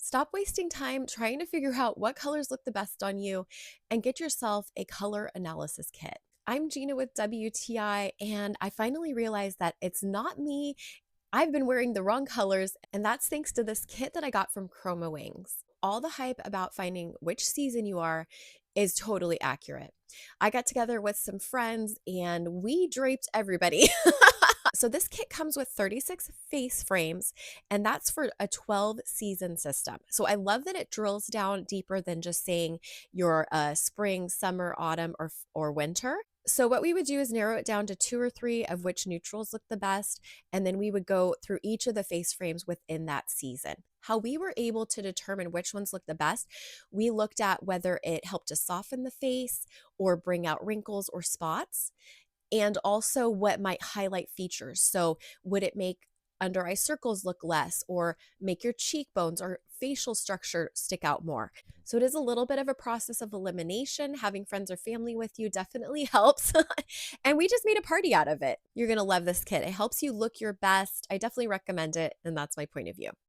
Stop wasting time trying to figure out what colors look the best on you and get yourself a color analysis kit. I'm Gina with WTI, and I finally realized that it's not me. I've been wearing the wrong colors, and that's thanks to this kit that I got from Chromawings. All the hype about finding which season you are is totally accurate. I got together with some friends and we draped everybody. So this kit comes with 36 face frames, and that's for a 12 season system. So I love that it drills down deeper than just saying your spring, summer, autumn, or winter. So what we would do is narrow it down to 2 or 3 of which neutrals look the best, and then we would go through each of the face frames within that season. How we were able to determine which ones look the best, we looked at whether it helped to soften the face or bring out wrinkles or spots, and also what might highlight features. So would it make under eye circles look less, or make your cheekbones or facial structure stick out more? So it is a little bit of a process of elimination. Having friends or family with you definitely helps. And we just made a party out of it. You're going to love this kit. It helps you look your best. I definitely recommend it. And that's my point of view.